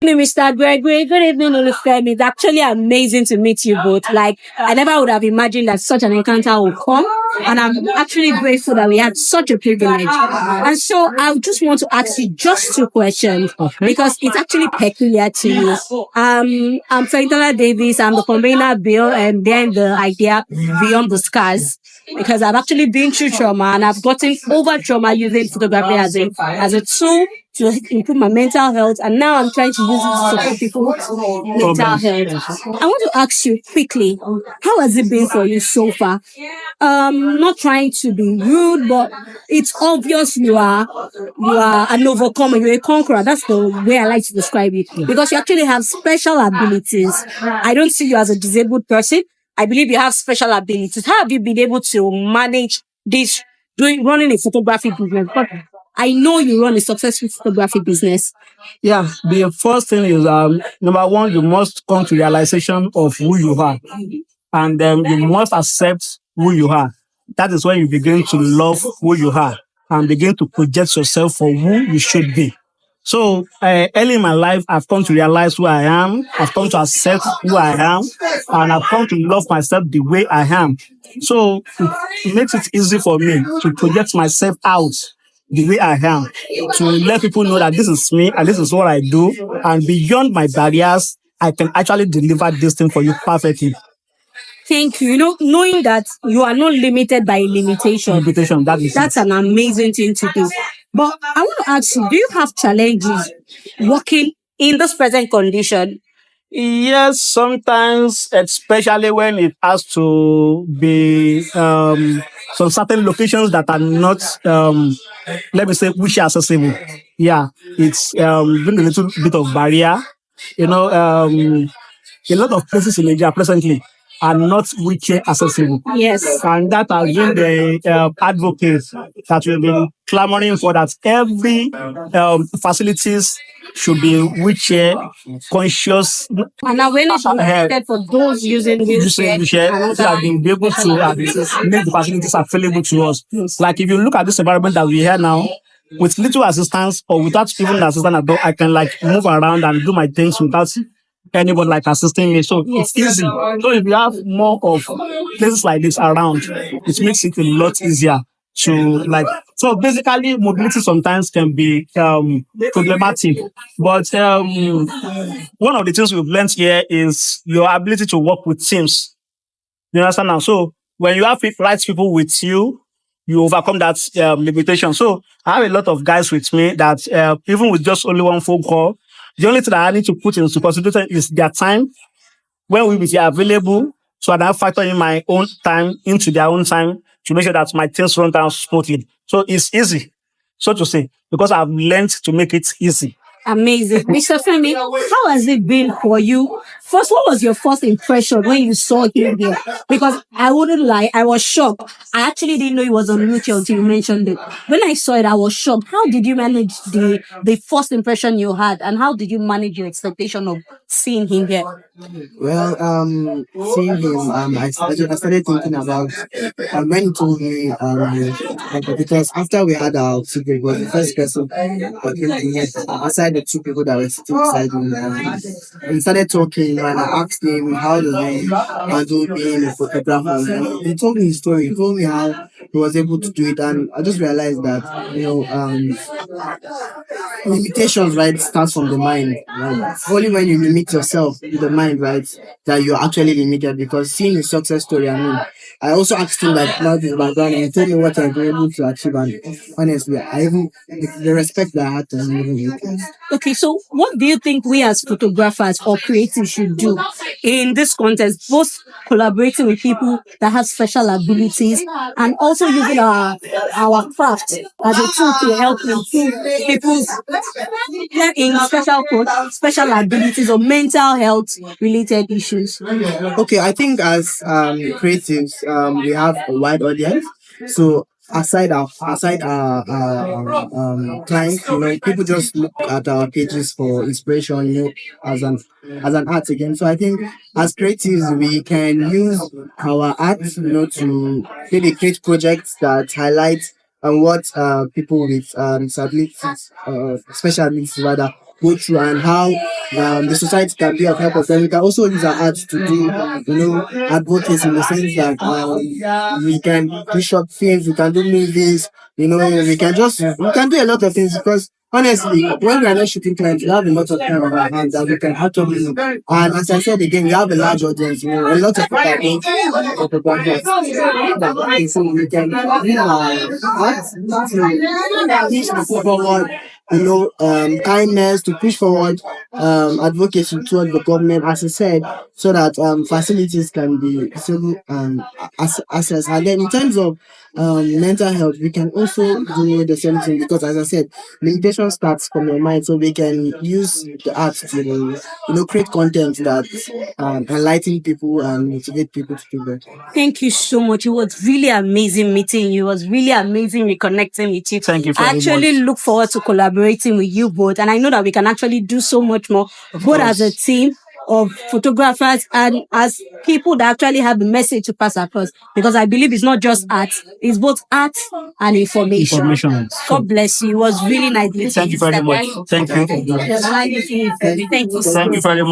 Good evening, Mr. Gregory. Good evening, Olufemi. It's actually amazing to meet you both. Like, I never would have imagined that such an encounter would come. And I'm actually grateful that we had such a privilege. And so I just want to ask you just two questions because it's actually peculiar to you. I'm Fentola Davis. I'm the convener behind the idea Beyond the Scars because I've actually been through trauma and I've gotten over trauma using photography as a tool to improve my mental health, and now I'm trying to use it to support people's mental health. I want to ask you quickly, how has it been for you so far? Not trying to be rude, but it's obvious you are an overcomer, you're a conqueror. That's the way I like to describe it. Because you actually have special abilities. I don't see you as a disabled person. I believe you have special abilities. How have you been able to manage this running a photography business? But I know you run a successful photography business. Yeah, the first thing is number one, you must come to realization of who you are, and you must accept who you are. That is when you begin to love who you are and begin to project yourself for who you should be. So early in my life, I've come to realize who I am. I've come to accept who I am, and I've come to love myself the way I am. So it makes it easy for me to project myself out the way I am, to let people know that this is me and this is what I do, and beyond my barriers, I can actually deliver this thing for you perfectly. Thank you. You know, knowing that you are not limited by limitation. Limitation, That's an amazing thing to do. But I want to ask you, do you have challenges working in this present condition? Yes, sometimes, especially when it has to be some certain locations that are not, let me say, wish accessible. Yeah, it's been a little bit of barrier. You know, a lot of places in Nigeria presently are not wheelchair accessible. Yes. And that has been the advocates that we've been clamoring for, that every facilities should be wheelchair conscious. And awareness should be created for those using wheelchair. So that we'll be able to make the facilities available to us. Like if you look at this environment that we have now, with little assistance or without even assistance at all, I can like move around and do my things without anyone like assisting me. So it's easy. So if you have more of places like this around, it makes it a lot easier to like. So basically, mobility sometimes can be problematic. But one of the things we've learned here is your ability to work with teams. You understand now? So when you have right people with you, you overcome that limitation. So I have a lot of guys with me that even with just only one phone call, the only thing that I need to put into consideration is their time, when we will be available, so I factor in my own time into their own time to make sure that my things run down smoothly. So it's easy, so to say, because I've learned to make it easy. Amazing. Mr. Femi, how has it been for you? First, what was your first impression when you saw him here? Because I wouldn't lie, I was shocked. I actually didn't know he was on wheelchair until you mentioned it. When I saw it, I was shocked. How did you manage the first impression you had, and how did you manage your expectation of seeing him here? Well, seeing him, I started thinking about when he told me, because after we had our feedback, he was the first person that came to me, aside the two people that were sitting beside me. We started talking, and I asked him how does he handle being a photographer. And he told me his story. He told me how he was able to do it, and I just realized that limitations, right, starts from the mind. Right? Only when you limit yourself in the mind, right, that you're actually limited. Because seeing his success story, I also asked him like about his background, and he told me what I've been able to achieve. And honestly, I even the respect that I had to him. Okay, so what do you think we as photographers or creatives should do in this context, both collaborating with people that have special abilities and also using our craft as a tool to help improve people's in special abilities or mental health related issues? Okay, I think as creatives, we have a wide audience. So aside our clients, people just look at our pages for inspiration, as an art again. So I think as creatives, we can use our art, to maybe create projects that highlight what people with disabilities, special needs rather, go through and how the society can be of help of them. We can also use our art to do, advocacy in the sense that we can do short films, we can do movies, we can do a lot of things because honestly, when we are not shooting clients, we have a lot of time on our hands that we can actually do. And as I said again, we have a large audience, a lot of people are going to the podcast. So we can use our art to push people forward, kindness, to push forward advocacy toward the government, as I said, so that facilities can be easily accessed. And then in terms of mental health, we can also do the same thing because, as I said, meditation starts from your mind, so we can use the art to create content that enlighten people and motivate people to do better. Thank you so much. It was really amazing meeting you. It was really amazing reconnecting with you. Thank you I very actually much. look forward to collaborating with you both. And I know that we can actually do so much more, both as a team of photographers and as people that actually have a message to pass across. Because I believe it's not just art, it's both art and information. God bless you. It was really nice meeting you. Thank you very much. Thank you. It was nice meeting you. Thank you so Thank you much. very much.